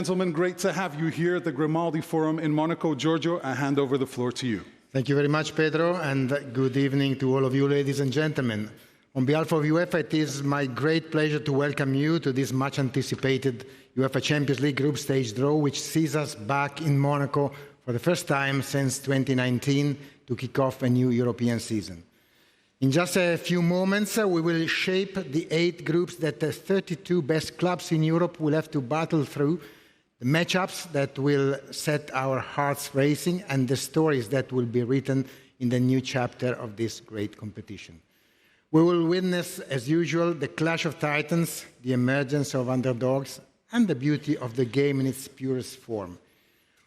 Gentlemen, great to have you here at the Grimaldi Forum in Monaco. Giorgio, I hand over the floor to you. Thank you very much, Pedro, and good evening to all of you, ladies and gentlemen. On behalf of UEFA, it is my great pleasure to welcome you to this much-anticipated UEFA Champions League group stage draw, which sees us back in Monaco for the first time since 2019 to kick off a new European season. In just a few moments, we will shape the 8 groups that the 32 best clubs in Europe will have to battle through, the matchups that will set our hearts racing, and the stories that will be written in the new chapter of this great competition. We will witness, as usual, the clash of titans, the emergence of underdogs, and the beauty of the game in its purest form.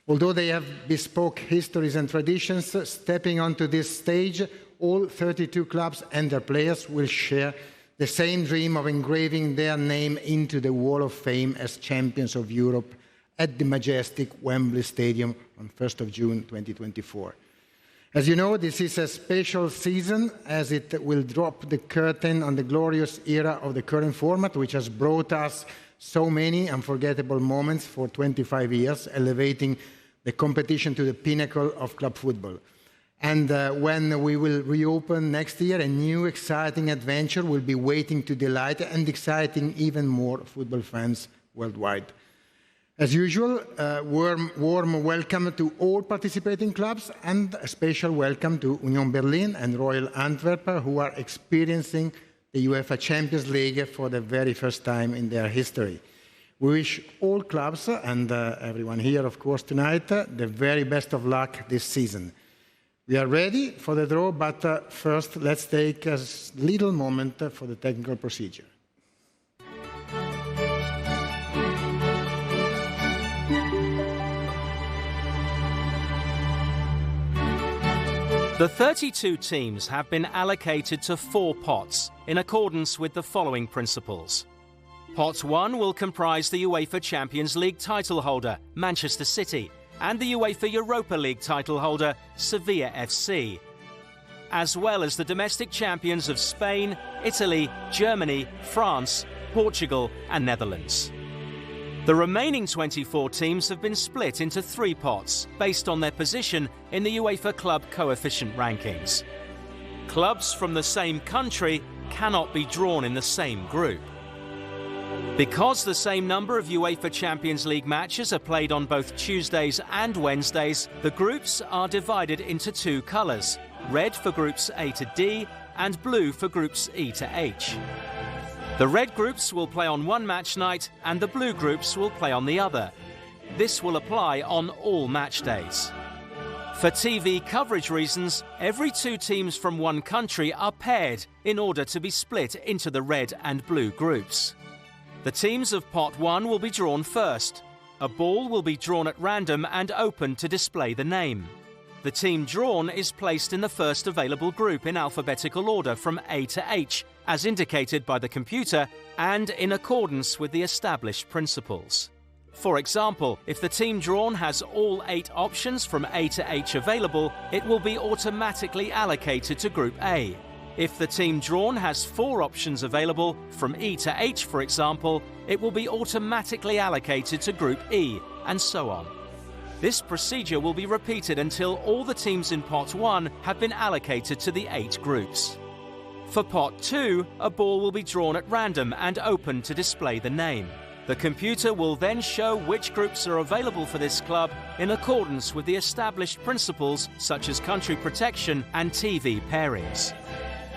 Although they have bespoke histories and traditions, stepping onto this stage, all 32 clubs and their players will share the same dream of engraving their name into the Wall of Fame as champions of Europe at the majestic Wembley Stadium on 1st of June 2024. As you know, this is a special season as it will drop the curtain on the glorious era of the current format, which has brought us so many unforgettable moments for 25 years, elevating the competition to the pinnacle of club football. And when we will reopen next year, a new exciting adventure will be waiting to delight and exciting even more football fans worldwide. As usual, warm welcome to all participating clubs and a special welcome to Union Berlin and Royal Antwerp, who are experiencing the UEFA Champions League for the very first time in their history. We wish all clubs and everyone here, of course, tonight, the very best of luck this season. We are ready for the draw, but first let's take a little moment for the technical procedure. The 32 teams have been allocated to 4 pots in accordance with the following principles. Pot 1 will comprise the UEFA Champions League title holder, Manchester City, and the UEFA Europa League title holder, Sevilla FC, as well as the domestic champions of Spain, Italy, Germany, France, Portugal, and Netherlands. The remaining 24 teams have been split into 3 pots based on their position in the UEFA Club Coefficient rankings. Clubs from the same country cannot be drawn in the same group. Because the same number of UEFA Champions League matches are played on both Tuesdays and Wednesdays, the groups are divided into 2 colours, red for groups A to D and blue for groups E to H. The red groups will play on one match night and the blue groups will play on the other. This will apply on all match days. For TV coverage reasons, every 2 teams from one country are paired in order to be split into the red and blue groups. The teams of Pot 1 will be drawn first. A ball will be drawn at random and opened to display the name. The team drawn is placed in the first available group in alphabetical order from A to H, as indicated by the computer, and in accordance with the established principles. For example, if the team drawn has all 8 options from A to H available, it will be automatically allocated to Group A. If the team drawn has 4 options available, from E to H for example, it will be automatically allocated to Group E, and so on. This procedure will be repeated until all the teams in Pot 1 have been allocated to the 8 groups. For Pot 2, a ball will be drawn at random and opened to display the name. The computer will then show which groups are available for this club in accordance with the established principles such as country protection and TV pairings.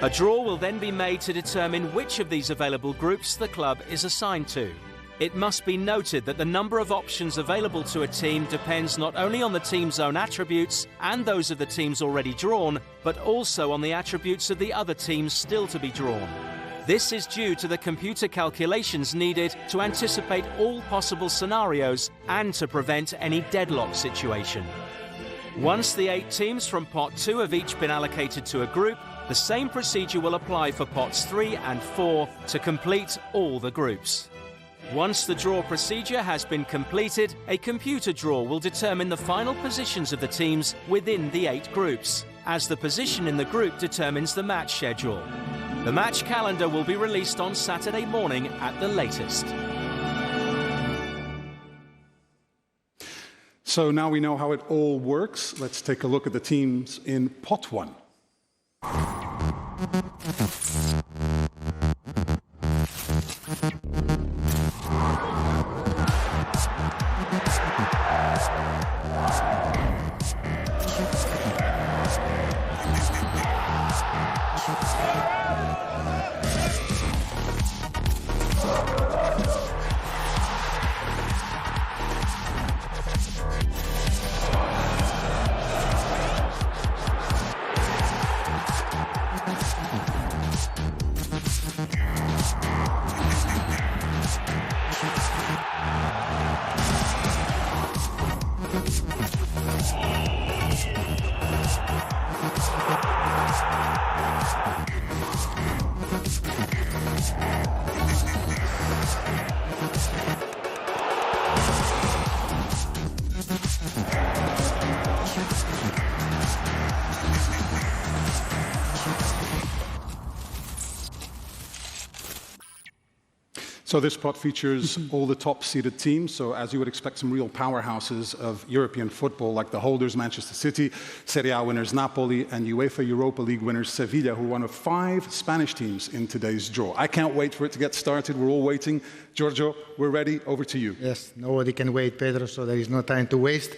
A draw will then be made to determine which of these available groups the club is assigned to. It must be noted that the number of options available to a team depends not only on the team's own attributes and those of the teams already drawn, but also on the attributes of the other teams still to be drawn. This is due to the computer calculations needed to anticipate all possible scenarios and to prevent any deadlock situation. Once the 8 teams from Pot 2 have each been allocated to a group, the same procedure will apply for Pots 3 and 4 to complete all the groups. Once the draw procedure has been completed, a computer draw will determine the final positions of the teams within the 8 groups, as the position in the group determines the match schedule. The match calendar will be released on Saturday morning at the latest. So now we know how it all works. Let's take a look at the teams in Pot 1. So this pot features all the top-seeded teams. So as you would expect, some real powerhouses of European football, like the holders Manchester City, Serie A winners Napoli, and UEFA Europa League winners Sevilla, who are one of 5 Spanish teams in today's draw. I can't wait for it to get started. We're all waiting. Giorgio, we're ready. Over to you. Yes, nobody can wait, Pedro, so there is no time to waste.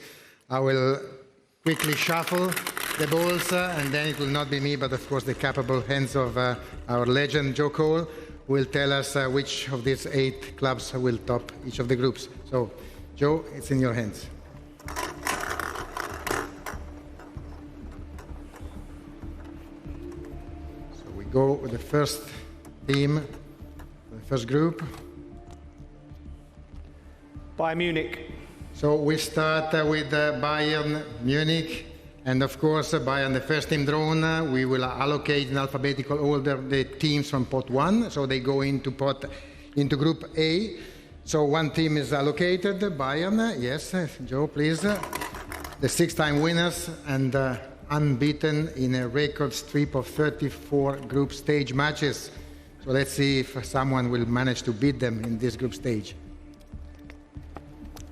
I will quickly shuffle the balls, and then it will not be me, but of course the capable hands of our legend, Joe Cole, will tell us which of these 8 clubs will top each of the groups. So, Joe, it's in your hands. So we go with the first team, the first group. Bayern Munich. So we start with Bayern Munich. And of course, Bayern, the first team drawn, we will allocate in alphabetical order the teams from pot 1. So they go into Group A. So one team is allocated, Bayern. Yes, Joe, please. The 6-time winners and unbeaten in a record streak of 34 group stage matches. So let's see if someone will manage to beat them in this group stage.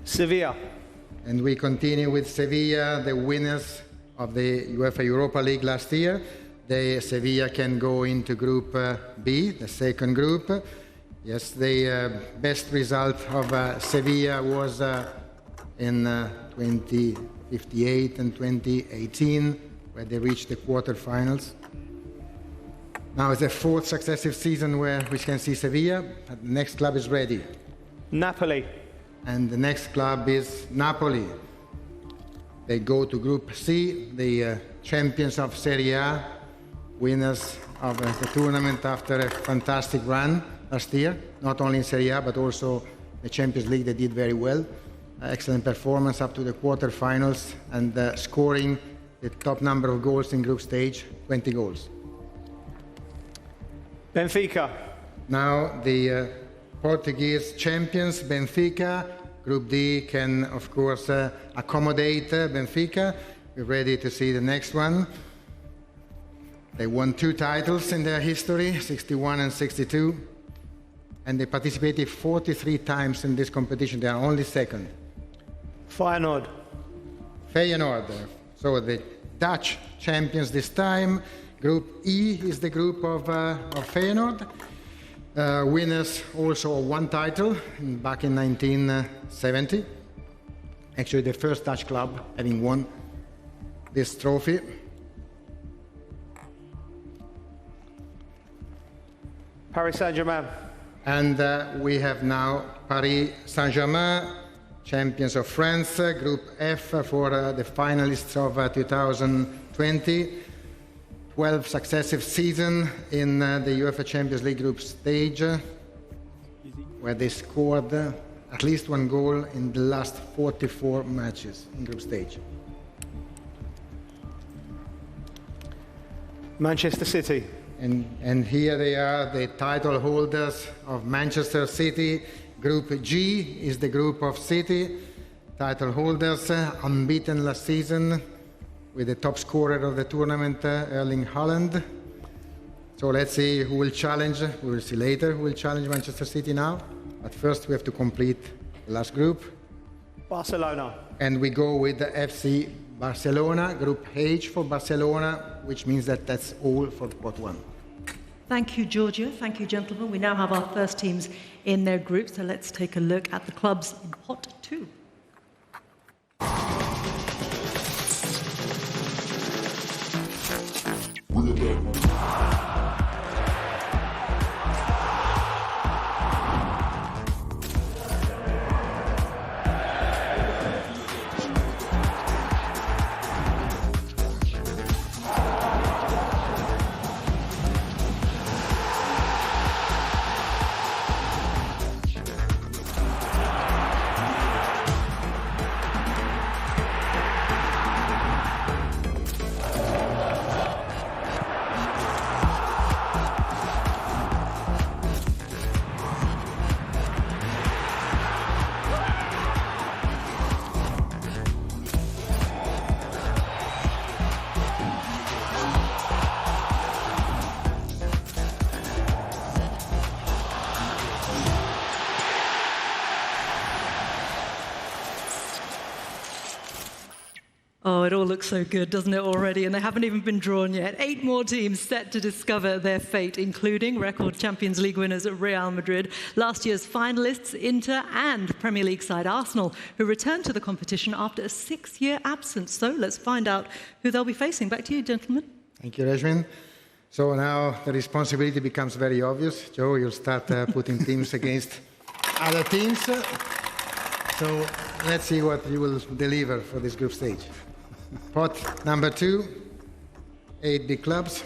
Sevilla. And we continue with Sevilla, the winners of the UEFA Europa League last year. Sevilla can go into Group B, the second group. Yes, the best result of Sevilla was in 2058 and 2018, where they reached the quarterfinals. Now it's the 4th successive season where we can see Sevilla. The next club is ready. Napoli. And the next club is Napoli. They go to Group C, the champions of Serie A, winners of the tournament after a fantastic run last year, not only in Serie A, but also the Champions League. They did very well. Excellent performance up to the quarterfinals and scoring the top number of goals in group stage, 20 goals. Benfica. Now the Portuguese champions, Benfica. Group D can, of course, accommodate Benfica. We're ready to see the next one. They won 2 titles in their history, 61 and 62. And they participated 43 times in this competition. They are only second. Feyenoord. Feyenoord. So the Dutch champions this time. Group E is the group of Feyenoord. Winners also of 1 title back in 1970. Actually, the first Dutch club having won this trophy. Paris Saint-Germain. And we have now Paris Saint-Germain, champions of France, Group F for the finalists of 2020. 12 successive seasons in the UEFA Champions League group stage, where they scored at least 1 goal in the last 44 matches in group stage. Manchester City. And here they are, the title holders of Manchester City. Group G is the group of City. Title holders, unbeaten last season, with the top scorer of the tournament, Erling Haaland. So let's see who will challenge. We will see later who will challenge Manchester City now. But first we have to complete the last group. Barcelona. And we go with the FC Barcelona, Group H for Barcelona, which means that that's all for pot one. Thank you, Giorgio. Thank you, gentlemen. We now have our first teams in their groups, so let's take a look at the clubs in pot two. Oh, it all looks so good, doesn't it, already? And they haven't even been drawn yet. 8 more teams set to discover their fate, including record Champions League winners at Real Madrid, last year's finalists, Inter, and Premier League side Arsenal, who returned to the competition after a 6-year absence. So let's find out who they'll be facing. Back to you, gentlemen. Thank you, Rajmin. So now the responsibility becomes very obvious. Joe, you'll start putting teams against other teams. So let's see what you will deliver for this group stage. Pot number 2, 8 big clubs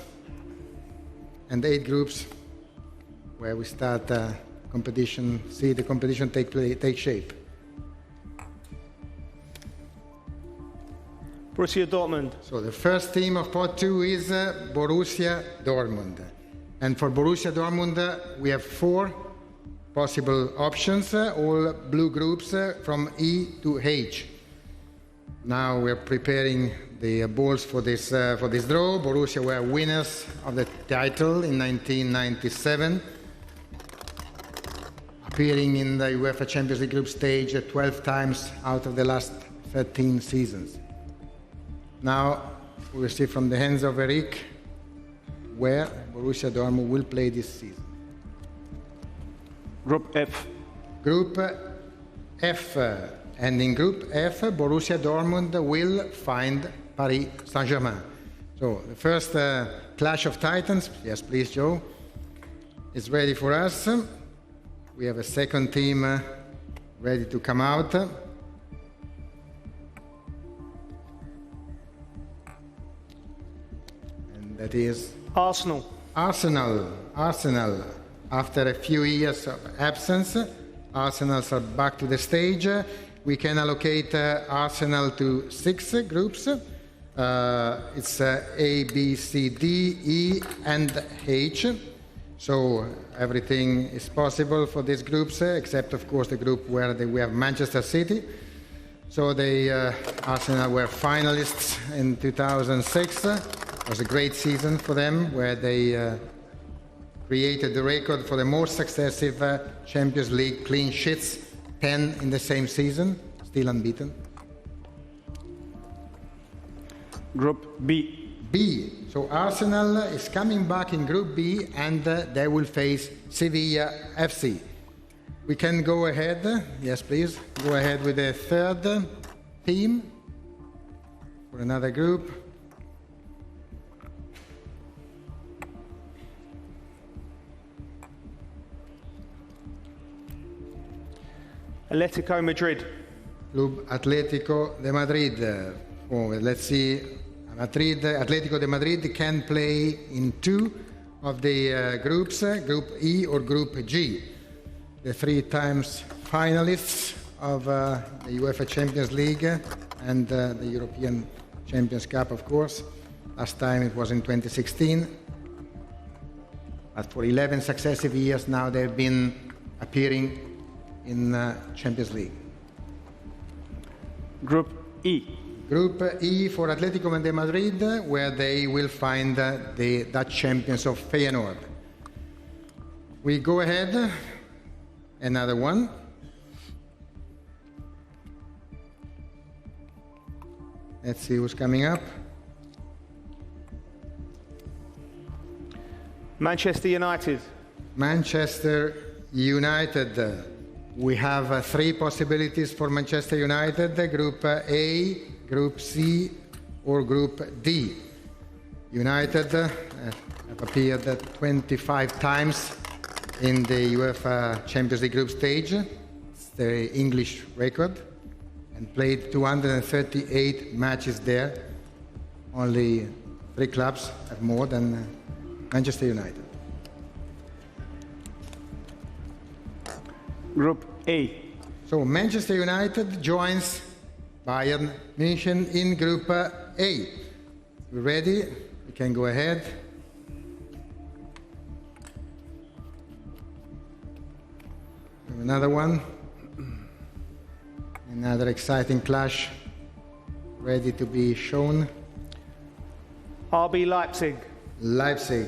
and 8 groups where we start competition, see the competition take shape. Borussia Dortmund. So the first team of pot 2 is Borussia Dortmund. And for Borussia Dortmund, we have 4 possible options, all blue groups from E to H. Now we're preparing the balls for this draw. Borussia were winners of the title in 1997, appearing in the UEFA Champions League group stage 12 times out of the last 13 seasons. Now we will see from the hands of Eric where Borussia Dortmund will play this season. Group F. Group F. And in Group F, Borussia Dortmund will find Paris Saint-Germain. So the first clash of titans, yes please Joe, is ready for us. We have a second team ready to come out. And that is Arsenal. Arsenal. After a few years of absence, Arsenal are back to the stage. We can allocate Arsenal to 6 groups. It's A, B, C, D, E, and H. So everything is possible for these groups, except of course the group where we have Manchester City. So Arsenal were finalists in 2006. It was a great season for them, where they created the record for the most successive Champions League clean sheets, 10 in the same season, still unbeaten. Group B. B. So Arsenal is coming back in Group B, and they will face Sevilla FC. We can go ahead, yes please, go ahead with the third team for another group. Atletico Madrid. Club Atlético de Madrid. Let's see, Atletico de Madrid can play in 2 of the groups, Group E or Group G. The 3 times finalists of the UEFA Champions League and the European Champions Cup, of course. Last time it was in 2016. But for 11 successive years now they've been appearing in Champions League. Group E. Group E for Atletico de Madrid, where they will find the Dutch champions of Feyenoord. We go ahead, another one. Let's see who's coming up. Manchester United. Manchester United. We have three possibilities for Manchester United, Group A, Group C, or Group D. United have appeared 25 times in the UEFA Champions League group stage. It's the English record, and played 238 matches there. Only three clubs have more than Manchester United. Group A. So Manchester United joins Bayern München in Group A. We're ready? We can go ahead. Another one. Another exciting clash ready to be shown. RB Leipzig. Leipzig.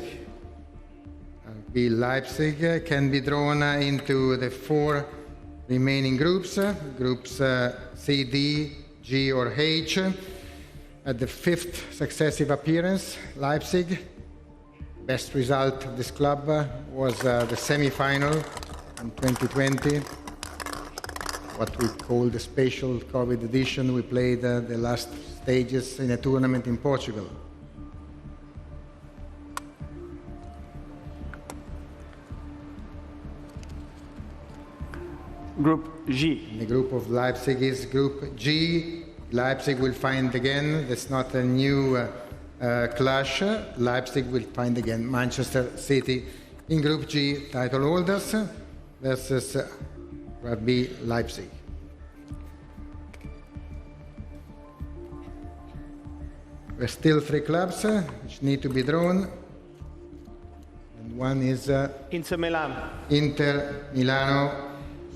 RB Leipzig can be drawn into the four remaining groups, groups C, D, G, or H. At the fifth successive appearance, Leipzig. Best result of this club was the semi-final in 2020. What we call the special COVID edition. We played the last stages in a tournament in Portugal. Group G. The group of Leipzig is Group G. Leipzig will find again, that's not a new clash, Leipzig will find again Manchester City in Group G, title holders versus RB Leipzig. There's still three clubs which need to be drawn. And one is Inter Milan. Inter Milano.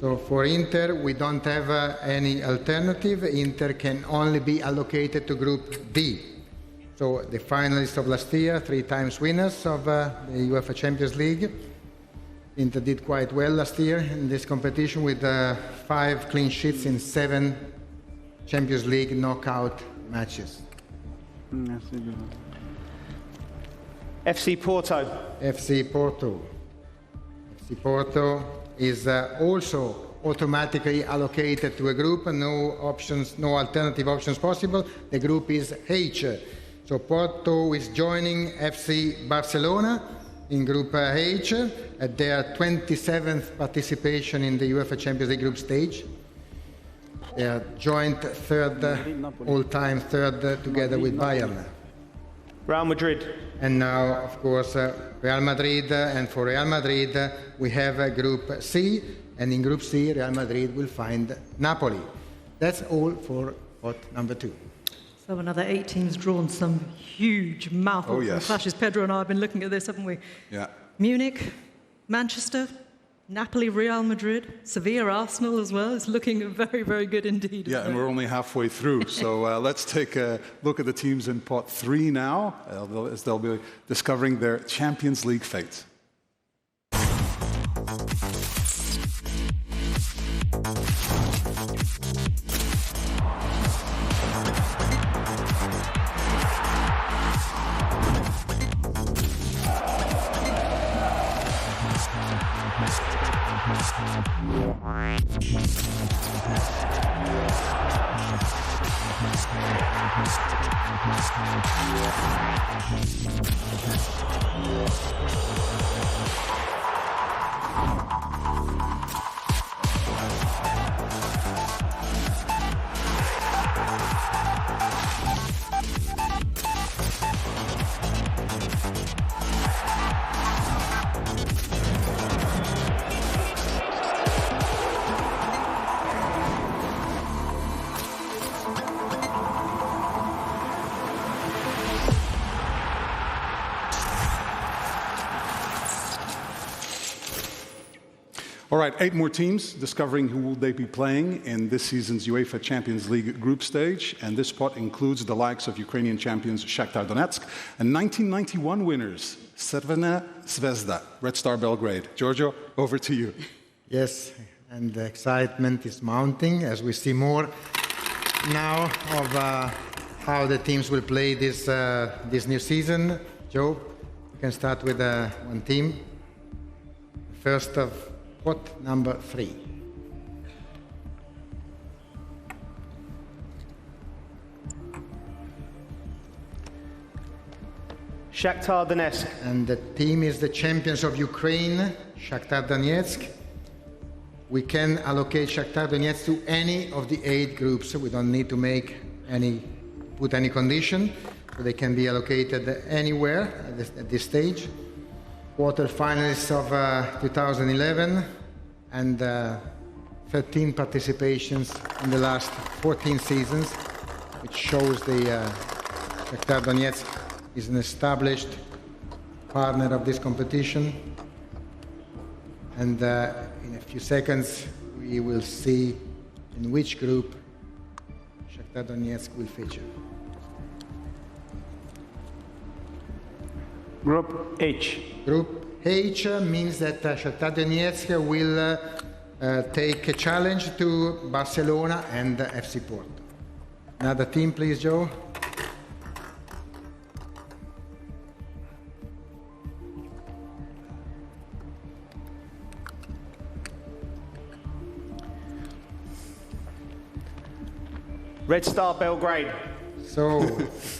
So for Inter, we don't have any alternative. Inter can only be allocated to Group D. So the finalists of last year, three times winners of the UEFA Champions League. Inter did quite well last year in this competition with 5 clean sheets in 7 Champions League knockout matches. FC Porto. FC Porto. FC Porto is also automatically allocated to a group, no options, no alternative options possible. The group is H. So Porto is joining FC Barcelona in Group H at their 27th participation in the UEFA Champions League group stage. They are joint third, all-time third, together with Bayern. Real Madrid. And now, of course, Real Madrid, and for Real Madrid, we have Group C, and in Group C, Real Madrid will find Napoli. That's all for pot number 2. So another 8 teams drawn, some huge mouthfuls and clashes. Pedro and I have been looking at this, haven't we? Yeah. Munich, Manchester, Napoli, Real Madrid, Sevilla, Arsenal as well. It's looking very, very good indeed. Yeah, and we're only halfway through. So let's take a look at the teams in pot 3 now, as they'll be discovering their Champions League fate. All right, 8 more teams discovering who will they be playing in this season's UEFA Champions League group stage. And this pot includes the likes of Ukrainian champions Shakhtar Donetsk and 1991 winners Crvena Zvezda, Red Star Belgrade. Giorgio, over to you. Yes, and the excitement is mounting as we see more now of how the teams will play this new season. Joe, you can start with one team. First of pot number 3. Shakhtar Donetsk. And the team is the champions of Ukraine, Shakhtar Donetsk. We can allocate Shakhtar Donetsk to any of the 8 groups. We don't need to put any condition. So they can be allocated anywhere at this stage. Quarterfinalists of 2011 and 13 participations in the last 14 seasons, which shows the Shakhtar Donetsk is an established partner of this competition. And in a few seconds, we will see in which group Shakhtar Donetsk will feature. Group H. Group H means that Shakhtar Donetsk will take a challenge to Barcelona and FC Porto. Another team, please, Joe. Red Star Belgrade. So,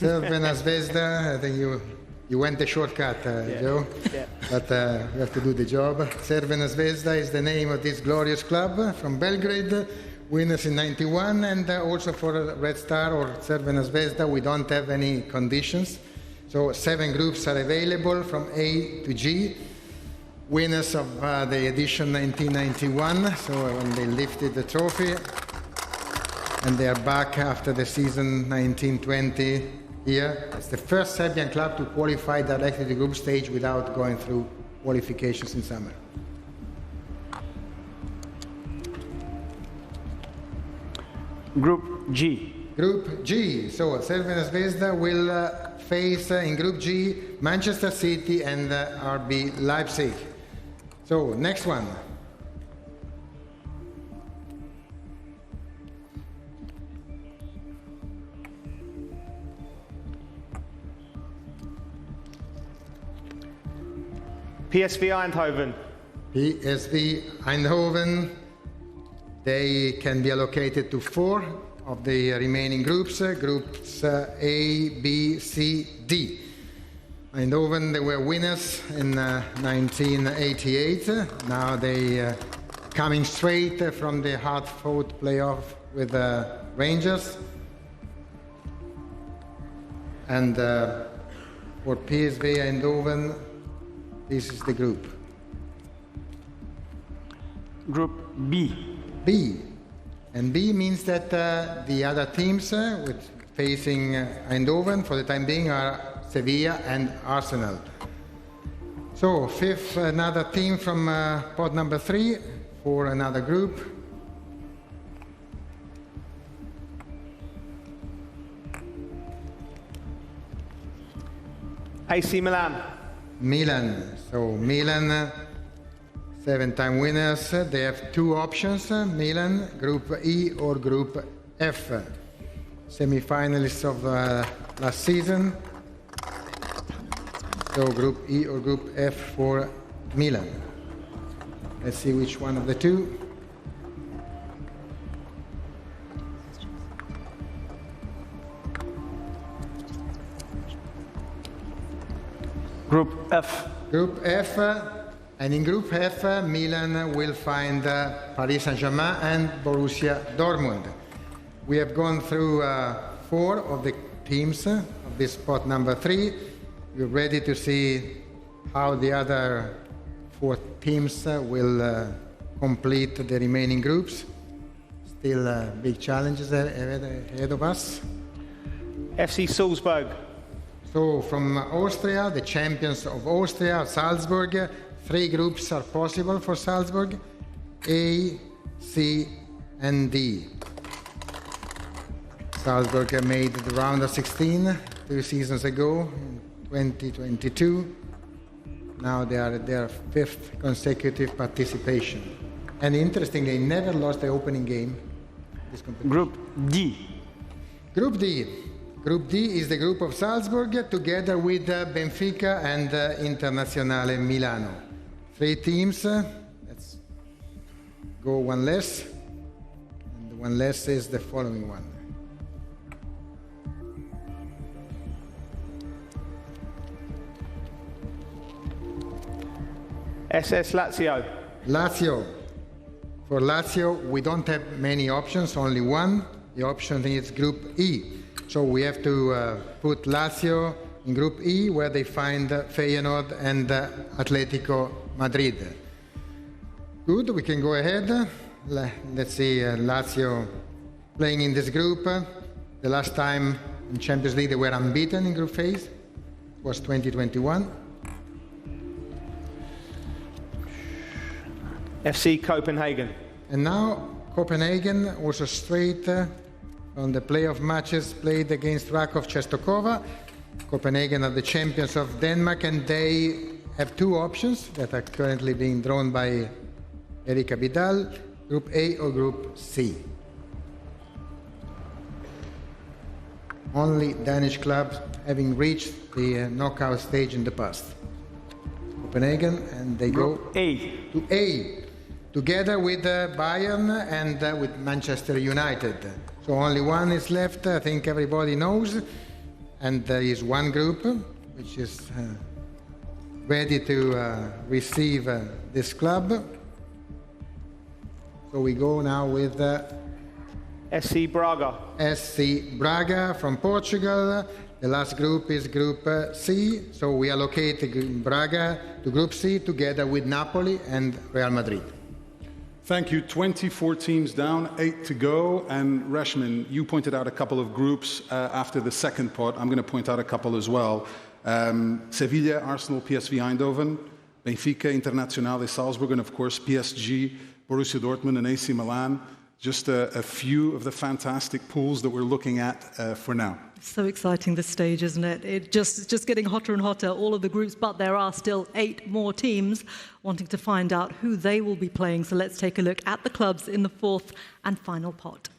Crvena Zvezda, I think you went the shortcut, Joe, Yeah. but you have to do the job. Crvena Zvezda is the name of this glorious club from Belgrade, winners in 91, and also for Red Star or Crvena Zvezda, we don't have any conditions. So 7 groups are available from A to G. Winners of the edition 1991, so when they lifted the trophy, and they are back after the season 1920 here. It's the first Serbian club to qualify directly to the group stage without going through qualifications in summer. Group G. Group G. So Crvena Zvezda will face in Group G Manchester City and RB Leipzig. So next one. PSV Eindhoven. PSV Eindhoven, they can be allocated to 4 of the remaining groups, groups A, B, C, D. Eindhoven, they were winners in 1988. Now they coming straight from the hard-fought playoff with Rangers. And for PSV Eindhoven, this is the group. Group B. B. And B means that the other teams facing Eindhoven for the time being are Sevilla and Arsenal. So, fifth, another team from pot number 3 for another group. AC Milan. Milan. So Milan, 7-time winners. They have 2 options. Milan, Group E or Group F. Semi-finalists of last season. So Group E or Group F for Milan. Let's see which one of the 2. Group F. Group F, and in Group F, Milan will find Paris Saint-Germain and Borussia Dortmund. We have gone through 4 of the teams of this spot number 3. We're ready to see how the other 4 teams will complete the remaining groups. Still big challenges ahead of us. FC Salzburg. So from Austria, the champions of Austria, Salzburg, 3 groups are possible for Salzburg, A, C, and D. Salzburg made the round of 16 2 seasons ago, in 2022. Now they are their 5th consecutive participation. And interestingly, they never lost the opening game. This competition. Group D. Group D. Group D is the group of Salzburg, together with Benfica and Internazionale Milano. 3 teams. Let's go one less. And the one less is the following one. SS Lazio. Lazio. For Lazio, we don't have many options, only one. The option is Group E. So we have to put Lazio in Group E, where they find Feyenoord and Atletico Madrid. Good, we can go ahead. Let's see Lazio playing in this group. The last time in Champions League they were unbeaten in group phase. It was 2021. FC Copenhagen. And now Copenhagen, also straight on the playoff matches played against Rakov Czestochowa. Copenhagen are the champions of Denmark, and they have 2 options that are currently being drawn by Erika Vidal, Group A or Group C. Only Danish clubs having reached the knockout stage in the past. Copenhagen, and they go A. to A, together with Bayern and with Manchester United. So only one is left, I think everybody knows. And there is one group which is ready to receive this club. So we go now with SC Braga. SC Braga from Portugal. The last group is Group C. So we allocate Braga to Group C together with Napoli and Real Madrid. Thank you. 24 teams down, 8 to go. And Reshman, you pointed out a couple of groups after the second pot. I'm going to point out a couple as well. Sevilla, Arsenal, PSV Eindhoven, Benfica, Internazionale Salzburg, and of course PSG, Borussia Dortmund, and AC Milan. Just a few of the fantastic pools that we're looking at for now. So exciting, this stage, isn't it? It's just getting hotter and hotter, all of the groups, but there are still 8 more teams wanting to find out who they will be playing. So let's take a look at the clubs in the 4th and final pot.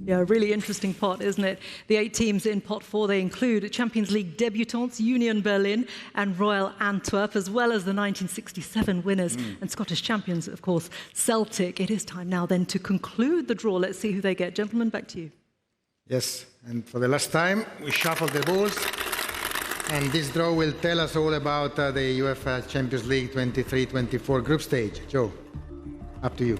Yeah, a really interesting pot, isn't it? The 8 teams in pot 4, they include Champions League debutants Union Berlin and Royal Antwerp, as well as the 1967 winners and Scottish champions, of course, Celtic. It is time now then to conclude the draw. Let's see who they get. Gentlemen, back to you. Yes, and for the last time, we shuffle the balls. And this draw will tell us all about the UEFA Champions League 23-24 group stage. Joe, up to you.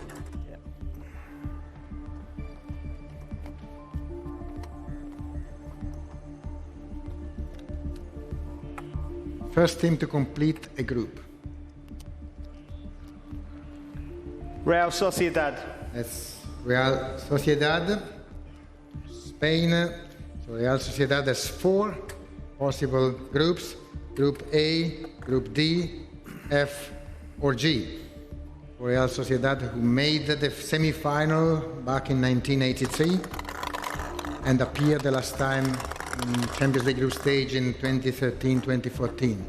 First team to complete a group. Real Sociedad. That's Real Sociedad. Spain. So Real Sociedad has 4 possible groups. Group A, Group D, F, or G. For Real Sociedad, who made the semi-final back in 1983 and appeared the last time in Champions League group stage in 2013-2014.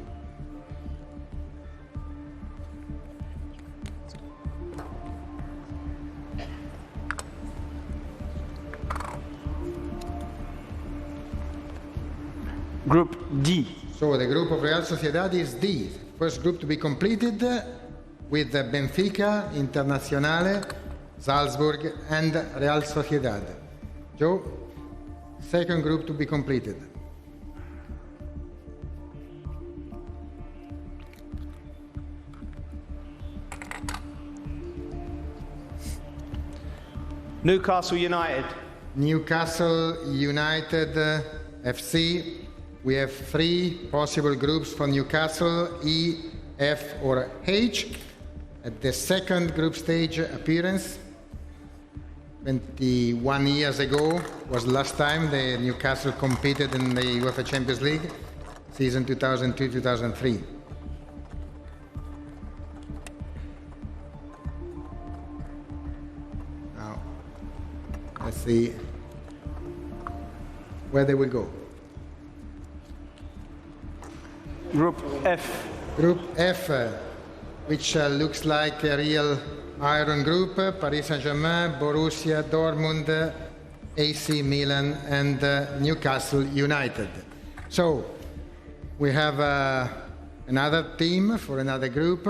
Group D. So the group of Real Sociedad is D. First group to be completed with Benfica, Internazionale, Salzburg and Real Sociedad. Joe? second group to be completed. Newcastle United. Newcastle United FC. We have three possible groups for Newcastle, E, F or H. At the second group stage appearance, 21 years ago was last time the Newcastle competed in the UEFA Champions League, season 2002-2003. Now, let's see where they will go. Group F. Group F, which looks like a real iron group: Paris Saint-Germain, Borussia Dortmund, AC Milan, and Newcastle United. So we have another team for another group.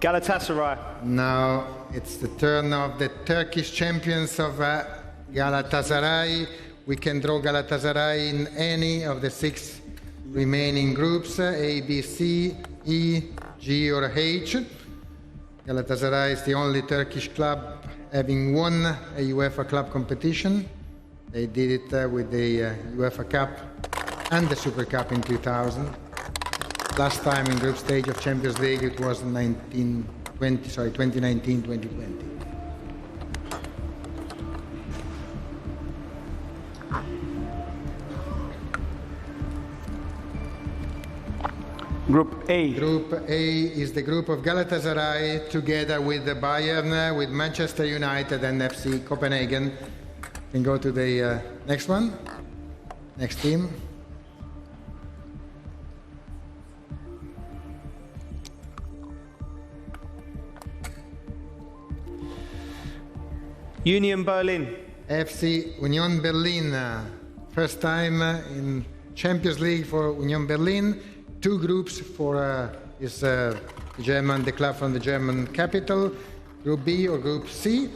Galatasaray. Now it's the turn of the Turkish champions of Galatasaray. We can draw Galatasaray in any of the six remaining groups: A, B, C, E, G or H. Galatasaray is the only Turkish club having won a UEFA club competition. They did it with the UEFA Cup and the Super Cup in 2000. Last time in group stage of Champions League it was 2019-2020. Group A. Group A is the group of Galatasaray together with the Bayern, with Manchester United and FC Copenhagen. You can go to the next one, next team. Union Berlin. FC Union Berlin, first time in Champions League for Union Berlin. Two groups for the club from the German capital, Group B or Group C.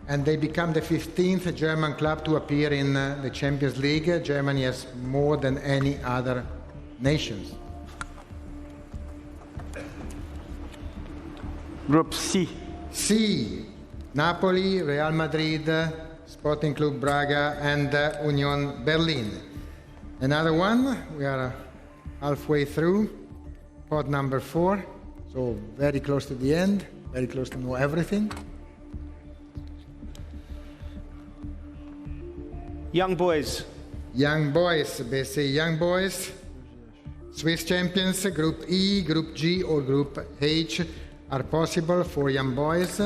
And they become the 15th German club to appear in the Champions League. Germany has more than any other nations. Group C. C. Napoli, Real Madrid, Sporting Club Braga, and Union Berlin. Another one, we are halfway through, pot number 4, so very close to the end, very close to know everything. Young Boys. Young Boys, BC Young Boys, Swiss champions, Group E, Group G, or Group H are possible for Young Boys,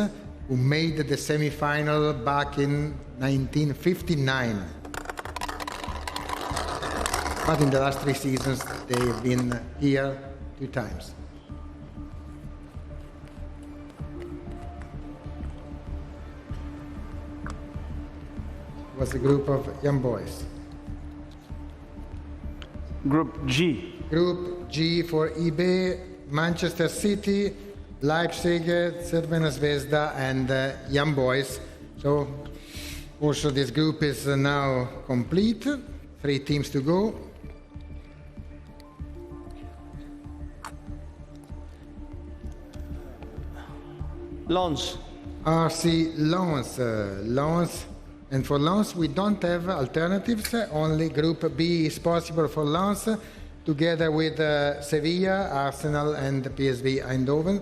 who made the semi-final back in 1959. But in the last 3 seasons, they've been here 2 times. It was a group of young boys. Group G. Group G for IB, Manchester City, Leipzig, Crvena Zvezda, and Young Boys. So also this group is now complete. 3 teams to go. Lens. RC Lens. Lens. And for Lens, we don't have alternatives. Only Group B is possible for Lens, together with Sevilla, Arsenal, and PSV Eindhoven.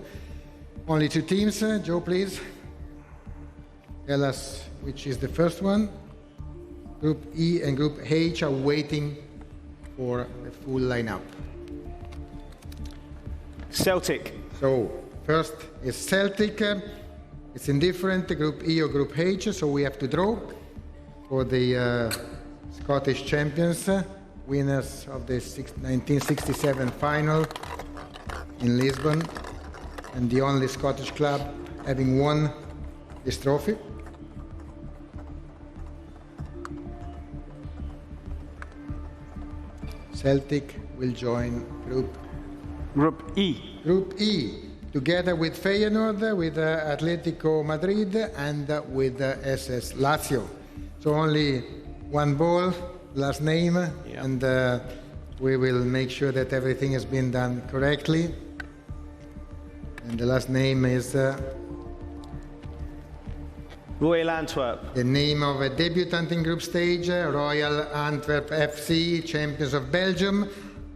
Only 2 teams. Joe, please. Tell us which is the first one. Group E and Group H are waiting for the full lineup. Celtic. So, first is Celtic. It's indifferent, Group E or Group H, so we have to draw for the Scottish champions, winners of the 1967 final in Lisbon, and the only Scottish club having won this trophy. Celtic will join Group Group E. Group E, together with Feyenoord, with Atletico Madrid, and with SS Lazio. So only one ball, last name, and we will make sure that everything has been done correctly. And the last name is Royal Antwerp. the name of a debutant in group stage, Royal Antwerp FC, champions of Belgium.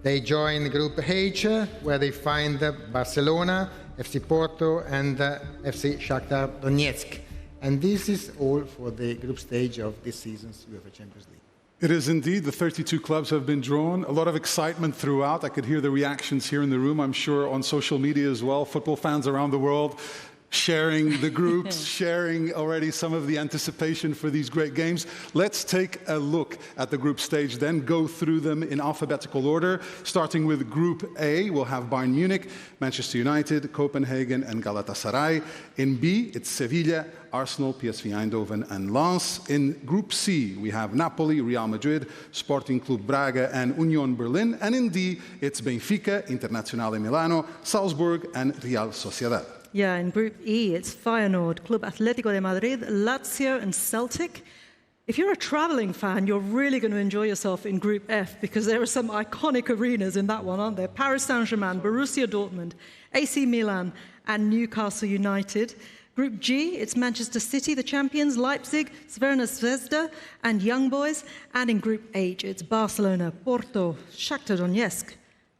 They join Group H, where they find Barcelona, FC Porto, and FC Shakhtar Donetsk. And this is all for the group stage of this season's UEFA Champions League. It is indeed. The 32 clubs have been drawn. A lot of excitement throughout. I could hear the reactions here in the room, I'm sure on social media as well. Football fans around the world sharing the groups, sharing already some of the anticipation for these great games. Let's take a look at the group stage, then go through them in alphabetical order. Starting with Group A, we'll have Bayern Munich, Manchester United, Copenhagen, and Galatasaray. In B, it's Sevilla, Arsenal, PSV Eindhoven, and Lens. In Group C, we have Napoli, Real Madrid, Sporting Club Braga, and Union Berlin. And in D, it's Benfica, Internazionale Milano, Salzburg, and Real Sociedad. Yeah, in Group E, it's Feyenoord, Club Atletico de Madrid, Lazio, and Celtic. If you're a traveling fan, you're really going to enjoy yourself in Group F because there are some iconic arenas in that one, aren't there? Paris Saint-Germain, Borussia Dortmund, AC Milan, and Newcastle United. Group G, it's Manchester City, the champions, Leipzig, Crvena Zvezda, and Young Boys. And in Group H, it's Barcelona, Porto, Shakhtar Donetsk,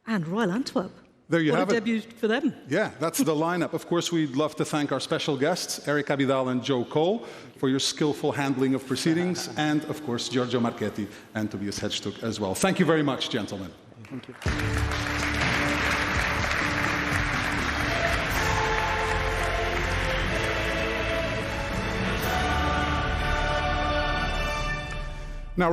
and Royal Antwerp. There you have What a it. debut for them. Yeah, that's the lineup. Of course, we'd love to thank our special guests, Eric Abidal and Joe Cole, for your skillful handling of proceedings, and of course, Giorgio Marchetti and Tobias Hedgestuk as well. Thank you very much, gentlemen. Thank you. Now,